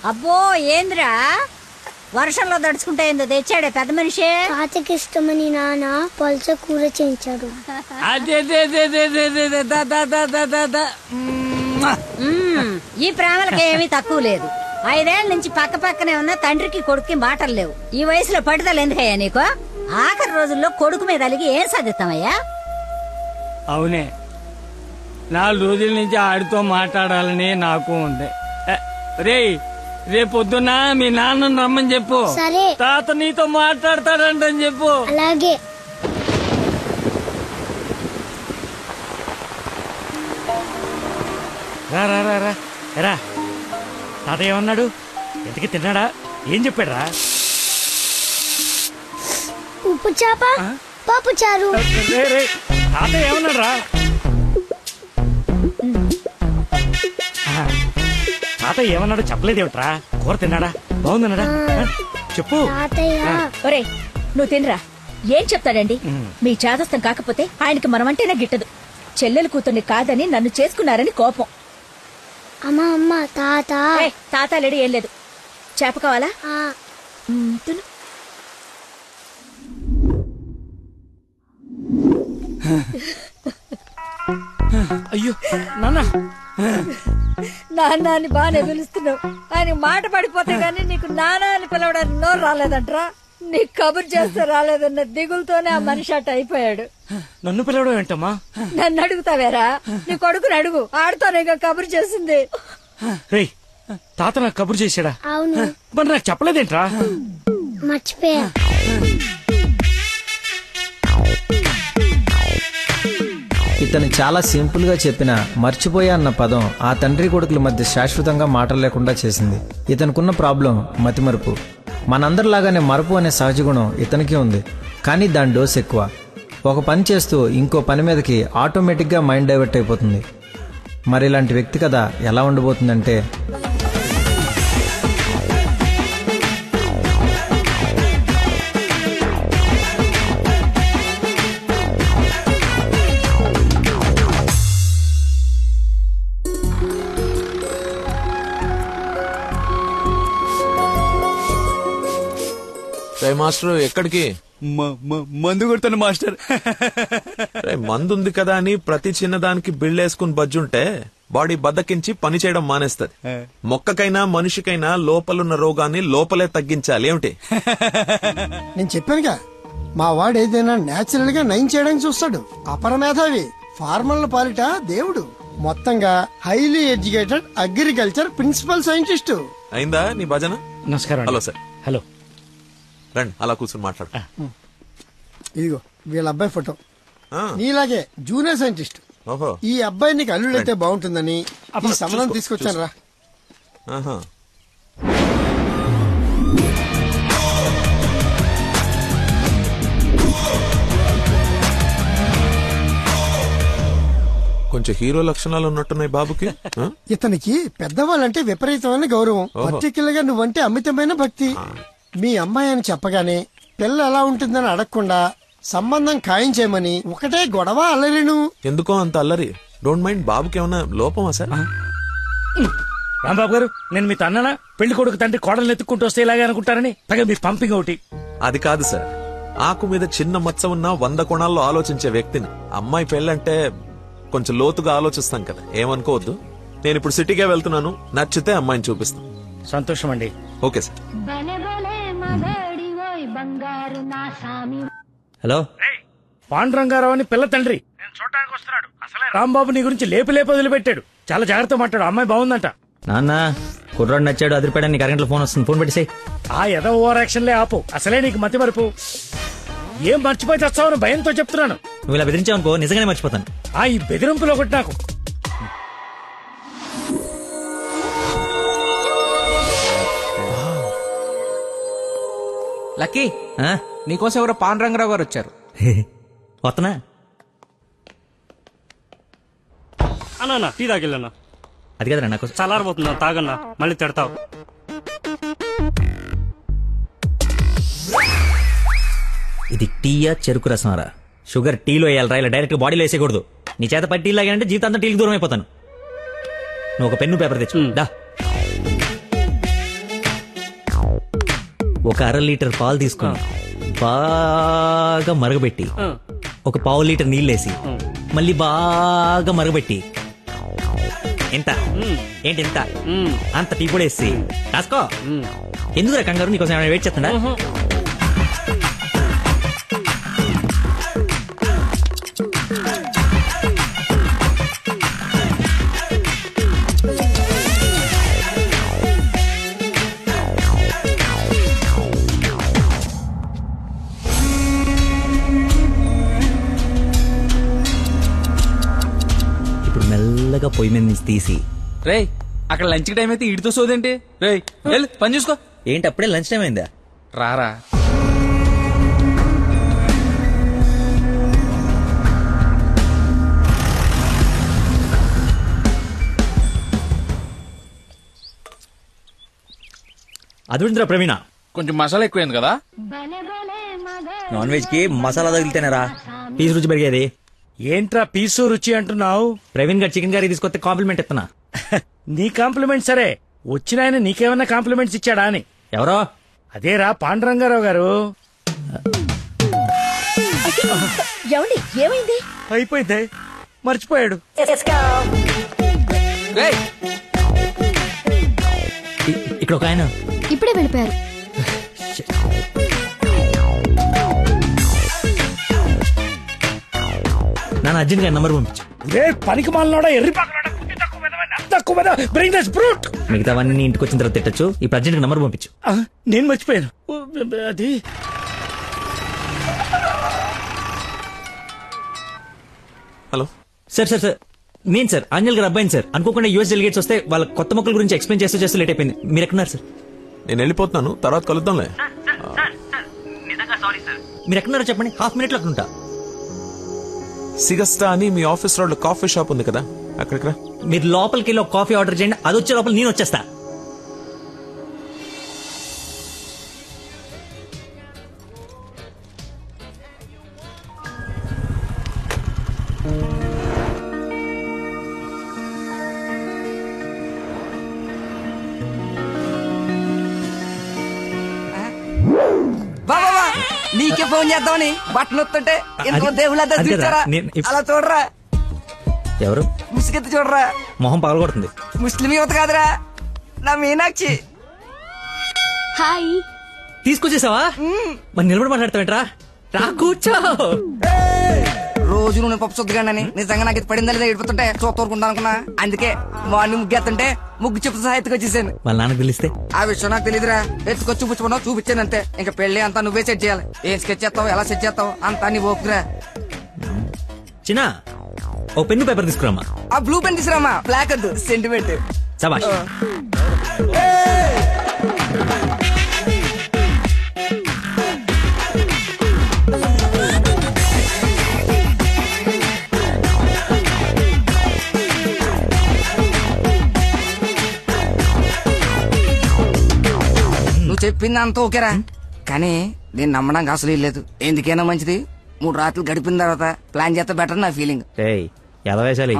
అబ్బో ఏంద్రా వర్షంలో దడుచుకుంటే ఏందో తెచ్చాడే పెద్ద మనిషి. తాతకి ఇష్టమని నాన్న పల్చ కూర చేయించాడు. ఈ ప్రేమలకి ఏమీ తక్కువ లేదు. 5 ఏళ్ల నుంచి పక్క పక్కనే ఉన్న తండ్రికి కొడుక్కి మాటలు లేవు. ఈ వయసులో పట్టుదల ఎందుకయ్యా నీకు? ఆఖరి రోజుల్లో కొడుకు మీద అలిగి ఏం సాధిస్తామయ్యా? అవునే, 4 రోజుల నుంచి ఆడితో మాట్లాడాలని నాకు ఉంది. రేపొద్దున మీ నాన్నను రమ్మని చెప్పు. సరే. తాత నీతో మాట్లాడతాడంటని చెప్పు. అలాగే. రా రా రా రా రా. తాత ఏమన్నాడు? ఎందుకు తిన్నాడా? ఏం చెప్పాడు రా? ఉప్పు చేప పప్పు చారు. తాత ఏమన్నాడు రా? తాత ఏమన్నాడు చెప్పలేదేమిట్రా? కూర తిన్నాడా? బాగుందన్నాడా? చెప్పు. ఒరే నువ్వు తినరా. ఏం చెప్తాడండి? మీ చాదస్తం కాకపోతే ఆయనకి మనమంటేనే గిట్టదు. చెల్లెలు కూతుర్ని కాదని నన్ను చేసుకున్నారని కోపం. అమ్మా అమ్మ తాత. తాత లేడు ఏం లేదు. చేప కావాలా? తిను. అయ్యో నాన్న. నాన్న అని బానే పిలుస్తున్నావు. ఆయన మాట పడిపోతే గానీ నీకు నాన్న అని పిలవడానికి నోరు రాలేదంట్రా. నీకు కబురు చేస్తే రాలేదన్న దిగులతోనే ఆ మనిషి అట్ట అయిపోయాడు. నన్ను పిలవడం ఏంటమ్మా? నన్ను అడుగుతావేరా? నీ కొడుకుని అడుగు. ఆడుతోనే కబురు చేసింది. రేయ్, తాత నాకు కబురు చేశాడా? అవును. మరి నాకు చెప్పలేదేంట్రా? మర్చిపోయా. ఇతను చాలా సింపుల్ గా చెప్పిన మర్చిపోయా అన్న పదం ఆ తండ్రి కొడుకుల మధ్య శాశ్వతంగా మాటలు లేకుండా చేసింది. ఇతనుకున్న ప్రాబ్లం మతిమరుపు. మనందరిలాగానే మరపు అనే సహజ గుణం ఇతనికి ఉంది, కానీ దాని డోస్ ఎక్కువ. ఒక పని చేస్తూ ఇంకో పని మీదకి ఆటోమేటిక్గా మైండ్ డైవర్ట్ అయిపోతుంది. మరి ఇలాంటి వ్యక్తి కథ ఎలా ఉండబోతుందంటే, మాస్టర్ ఎక్కడికి? మందు కొడుతాను మాస్టర్. మందు ఉంది కదా అని ప్రతి చిన్నదానికి బిళ్ళేసుకుని బజ్జుంటే బాడీ బద్దకించి పని చేయడం మానేస్తది. మొక్కకైనా మనిషికైనా లోపలున్న రోగాన్ని లోపలే తగ్గించాలి. ఏమిటి? నేను చెప్పానుగా, మా వాడు ఏదైనా నేచురల్ గా నయం చేయడానికి చూస్తాడు. అపరమేధావి, ఫార్మల్ పాలిట దేవుడు. మొత్తంగా highly educated agriculture principal scientist. అయిందా నీ భజన? నమస్కారం. Hello sir. హలో. రండి, అలా కూర్చొని మాట్లాడు. ఇదిగో వీళ్ళ అబ్బాయి ఫోటో. నీలాగే జూనియర్ సైంటిస్ట్. ఈ అబ్బాయి నీకు అల్లుడైతే బాగుంటుందని ఈ సంబంధం తీసుకొచ్చాను రా. కొంచెం హీరో లక్షణాలు ఉన్నట్టున్నాయి బాబుకి. ఇతనికి పెద్దవాళ్ళంటే విపరీతమైన గౌరవం, పర్టికులర్ గా నువ్వంటే అమితమైన భక్తి. మీ అమ్మాయి అని చెప్పగానే పిల్ల ఎలా ఉంటుందని అడగకుండా సంబంధం ఖాయం చేయమని ఒకటే గొడవ అల్లరిను. ఎందుకో అంత అల్లరి? Don't mind. బాబుకి ఏమన్నా లోపమా సార్? రాంబాబు గారు, నేను మీ తన్ననా? పెళ్లి కొడుకు తండ్రి కోడలు ఎత్తుక్కుంటూ వస్తే ఇలాగే అనుకుంటారని పైగా మీ పంపింగ్ ఒకటి. అది కాదు సార్, ఆకు మీద చిన్న మచ్చ ఉన్న 100 కోణాల్లో ఆలోచించే వ్యక్తిని. అమ్మాయి పెళ్ళంటే కొంచెం లోతుగా ఆలోచిస్తాం కదా, ఏమనుకోవద్దు. నేను ఇప్పుడు సిటీకే వెళ్తున్నాను, నచ్చితే అమ్మాయిని చూపిస్తాను. సంతోషం అండి. Okay sir. హలో. పాండురంగారావు అని పిల్ల తండ్రి నేను చూడటానికి వస్తున్నాడు. అసలే రాంబాబు నీ గురించి లేపు వదిలిపెట్టాడు. చాలా జాగ్రత్త మాట్లాడు. అమ్మాయి బాగుందంట. నాన్న కుర్రాడు నచ్చాడు, అదిరిపాడని నీకు అరగంటలో ఫోన్ వస్తుంది, ఫోన్ పెట్టేసాయి. ఆ ఎదో ఓవర్ యాక్షన్లే ఆపు. అసలే నీకు మతి మరుపు. ఏం మర్చిపోయి తెస్తావని భయంతో చెప్తున్నాను. నువ్వు ఇలా బెదిరించావనుకో నిజంగానే మర్చిపోతాను. ఈ బెదిరింపులో ఒకటి నాకు. లక్కీ, నీకోసం ఎవరో పాండురంగరావు గారు వచ్చారు. వస్తున్నా అన్నా. టీ తాగిల్లన్నా. అది కదరా నాకు చల్లారబోతున్నా, తాగన్నా, మళ్ళీ తిడతావు. ఇది టీయా చెరుకు రసంరా? షుగర్ టీలో వేయాలరా, ఇలా డైరెక్ట్ బాడీలో వేసేయకూడదు. నీ చేత పట్టి టీ లాగానంటే జీవితం అంతా టీకి దూరం అయిపోతాను. నువ్వు ఒక పెన్ను పేపర్ తెచ్చు. దా. ఒక 1/2 లీటర్ పాలు తీసుకుని బాగా మరగబెట్టి ఒక 1/2 లీటర్ నీళ్ళేసి మళ్ళీ బాగా మరగబెట్టి ఎంత ఏంటి ఎంత అంత టీ పొడి వేసి రాసుకో. ఎందుకు కంగారు, నీకోసం ఏమైనా వెయిట్ చేస్తుందా? ఇప్పుడు మెల్లగా పొయ్యి మీద నుంచి తీసి రేయ్ అక్కడ లంచ్ టైం అయితే ఇడితో సోదేంటి? రేయ్ వెళ్ళు పని చూసుకో. ఏంటి అప్పుడే లంచ్ టైం అయిందా? రారా అదుందిరా ప్రవీణ, కొంచెం మసాలా ఎక్కువైంది కదా. నాన్ వెజ్ కి మసాలా తగిలితేనేరా పీసు రుచి పెరిగేది. ఏంట్రా పీసు రుచి అంటున్నావు? ప్రవీణ్ గారు చికెన్ కర్రీ తీసుకొస్తే కాంప్లిమెంట్ ఇస్తున్నా. నీ కాంప్లిమెంట్ సరే, వచ్చిన ఆయన నీకేమన్నా కాంప్లిమెంట్స్ ఇచ్చాడా అని. ఎవరో? అదేరా పాండురంగారావు గారు. ఏమైంది? అయిపోయింది, మర్చిపోయాడు. ఇక్కడ ఒక ఆయన ఇప్పుడే వెళ్ళిపోయారు. నాన్న అర్జున్ గారి నంబర్ పంపించు. పనికి మాలనోడా, ఎర్రి మిగతావన్నీ ఇంటికి వచ్చిన తర్వాత తిట్టచ్చు. ఇప్పుడు అర్జెంట్ నంబర్ పంపించు. నేను మర్చిపోయాను అది. హలో సార్ సార్ సార్ నేను సార్ అంజల్ గారు అబ్బాయిని సార్. అనుకోకుండా యూఎస్ డెలిగేట్స్ వస్తే వాళ్ళ కొత్త మొక్కల గురించి ఎక్స్ప్లెయిన్ చేస్తూ లేట్ అయిపోయింది. మీరు ఎక్కడున్నారు సార్? నేను వెళ్ళిపోతున్నాను, తర్వాత కలుద్దాంలే. మీరు ఎక్కడున్నారో చెప్పండి, హాఫ్ మినిట్ లో అక్కడ ఉంటా. సిగస్టా అని మీ ఆఫీస్ రోడ్ లో కాఫీ షాప్ ఉంది కదా, అక్కడికి రా. మీరు లోపలికి వెళ్ళి ఒక కాఫీ ఆర్డర్ చేయండి, అది వచ్చే లోపల నేను వచ్చేస్తా. నీకే ఫోన్ చేద్దామని బట్టలు వస్తుంటే ఎందుకో దేవుళ్ళ చూచారా, అలా చూడరా. ఎవరు? ముసుగెత్తి చూడరా, మొహం పగలగొడుతుంది. ముస్లిం యువత కాదురా, నా మీనాక్షి. హాయ్. తీసుకొచ్చేసావా? మరి నిలబడి మాట్లాడతావేంట్రా? రా కూర్చో. రోజు నువ్వు పప్పు సొద్దుగాని నిజంగా నాకు ఇది పడిందా లేదా ఏడిపోతుంటే చూస్తూరుకుంటా అనుకున్నా. అందుకే మార్నింగ్ ముగ్గు ఎత్తుంటే ముగ్గు చెప్తూ సహా ఎత్తుకొచ్చేసాను. వాళ్ళ నాన్నకు తెలిస్తే? ఆ విషయం నాకు తెలియదురా, ఎత్తుకొచ్చి చూపించుకున్నావు, చూపించాను అంతే. ఇంకా పెళ్లి అంతా నువ్వే సెట్ చేయాలి. ఏం స్కెచ్ చేస్తావు, ఎలా సెట్ చేస్తావు అంతా నీ ఓపురా. చిన్న ఓ పెన్ను పేపర్ తీసుకురామా. ఆ బ్లూ పెన్ తీసుకురామా, బ్లాక్ వద్దు, సెంటిమెంట్. సబాష్. నువ్వు చెప్పింది అంత ఓకేరా, కానీ నేను నమ్మడానికి అసలు లేదు. ఎందుకైనా మంచిది 3 రాత్రులు గడిపిన తర్వాత ప్లాన్ చేస్తే బెటర్ నా ఫీలింగ్. ఎలా వేసాలి?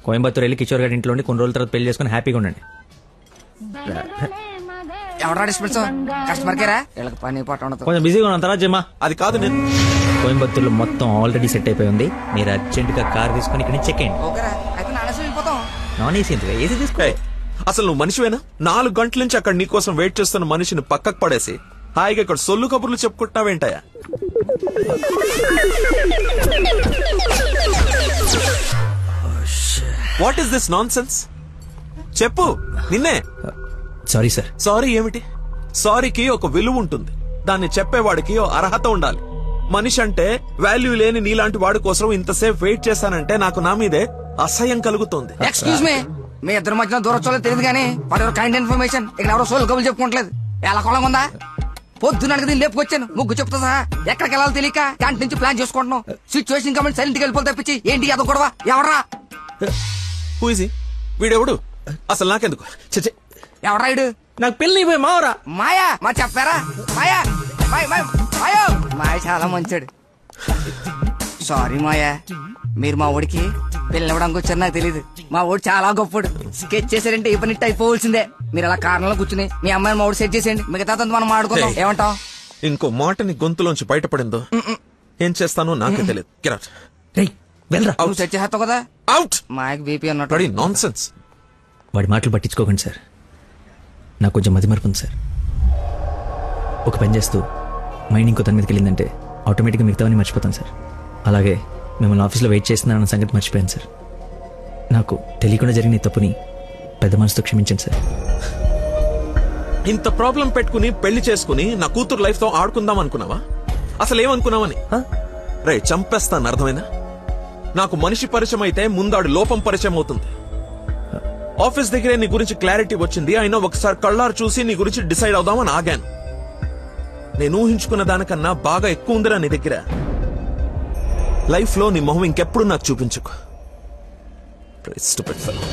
కోయంబత్తూర్ వెళ్ళి కిషోర్ గారి ఇంట్లో కొన్ని రోజుల తర్వాత పెళ్లి చేసుకుని హ్యాపీగా ఉండండి. ఎవరా డిస్పెన్స్ కస్టమర్ కేరా, వీళ్ళకి పని పాట ఉండదు. కొంచెం బిజీగా ఉన్నాను, తర్వాత జమ్మా. అది కాదు, నేను కోయంబత్తూర్లో మొత్తం ఆల్రెడీ సెట్ అయిపోయి ఉంది. మీరు అర్జెంట్ గా కార్ తీసుకుని ఇక్కడ చెక్ అయ్యండి. ఓకేరా, అయితే నానేసి వెళ్ళిపోతాం. నాన్ ఏసీ ఎందుకు, ఏసీ తీసుకో. అసలు నువ్వు మనిషివేనా? 4 గంటల నుంచి అక్కడ నీకోసం వెయిట్ చేస్తున్న మనిషిని పక్కకు పడేసి హాయిగా ఇక్కడ సొల్లు కబుర్లు చెప్పుకుంటున్నావేంటయా? What is this nonsense? చెప్పు, నిన్నే. Sorry sir. సారీ ఏమిటి? సారీకి ఒక విలువ ఉంటుంది, దాన్ని చెప్పేవాడికి ఓ అర్హత ఉండాలి. మనిషి అంటే వాల్యూ లేని నీలాంటి వాడి కోసం ఇంతసేపు వెయిట్ చేశానంటే నాకు నా మీదే అసహ్యం కలుగుతోంది. ఎక్స్క్యూజ్ మీ, మీ ఇద్దరు మధ్యన దూరం చూడలేదు తెలియదు కానీ వాడు ఎవరు కైండ్ ఇన్ఫర్మేషన్ ఇక్కడ ఎవరో సోల్ కబులు చెప్పుకోవట్లేదు. ఎలా కొలం ఉందా? పొద్దున దీన్ని లేపుకొచ్చాను, ముగ్గు చెప్తా సహా. ఎక్కడికి వెళ్ళాలో తెలియక క్యాంటీన్ నుంచి ప్లాన్ చేసుకుంటున్నాం. సిచ్యువేషన్ కమెంట్ సైలెంట్ కి వెళ్ళిపోతే తప్పించి ఏంటి అదో గొడవ? ఎవరా వీడెవడు? అసలు నాకెందుకు? ఎవరా ఇడు? నాకు పెళ్లి మావరా. మాయా మా చెప్పారా? మాయా మాయా మాయ చాలా మంచాడు. సారీ మాయా, మీరు మా ఊడికి పెళ్ళి ఇవ్వడానికి వచ్చారు నాకు తెలియదు. మా ఊడు చాలా గొప్పడు, స్కెచ్ చేశారంటే ఈ పని అయిపోవలసిందే. మీరు అలా కారణంలో కూర్చుని మీ అమ్మాయిని మౌడు సెట్ చేసేయండి, మిగతా మనం ఆడుకుందాం. ఏమంటావ్? ఇంకో మాటని గొంతులోంచి బయటపడిందో ఏం చేస్తానో నాకే తెలియదు. వెళ్ళరా. నువ్వు సెట్ చేస్తావు కదా. అవుట్. మాకు బీపీ అన్నట్టు నాన్సెన్స్. వాడి మాటలు పట్టించుకోకండి సార్, నాకు కొంచెం మతిమరుపు ఉంది సార్. ఒక పని చేస్తూ మైండ్ ఇంకో తన మీదకి వెళ్ళిందంటే ఆటోమేటిక్గా మిగతావన్నీ మర్చిపోతాను సార్. అలాగే మిమ్మల్ని ఆఫీస్లో వెయిట్ చేస్తున్నానన్న సంగతి మర్చిపోయాను సార్. నాకు తెలియకుండా జరిగిన ఈ తప్పుని పెద్ద మనసుతో క్షమించండి సార్. ఇంత ప్రాబ్లం పెట్టుకుని పెళ్లి చేసుకుని నా కూతురు లైఫ్ తో ఆడుకుందాం అనుకున్నావా? అసలు ఏమనుకున్నావని? రే చంపేస్తాను, అర్థమైనా? నాకు మనిషి పరిచయం అయితే ముందాడు లోపం పరిచయం అవుతుంది. ఆఫీస్ దగ్గరే నీ గురించి క్లారిటీ వచ్చింది, అయినా ఒకసారి కళ్ళారు చూసి నీ గురించి డిసైడ్ అవుదామని ఆగాను. నేను ఊహించుకున్న దానికన్నా బాగా ఎక్కువ ఉందిరా నీ దగ్గర. లైఫ్ లో నీ మొహం ఇంకెప్పుడు నాకు చూపించుకో. Stupid fellow.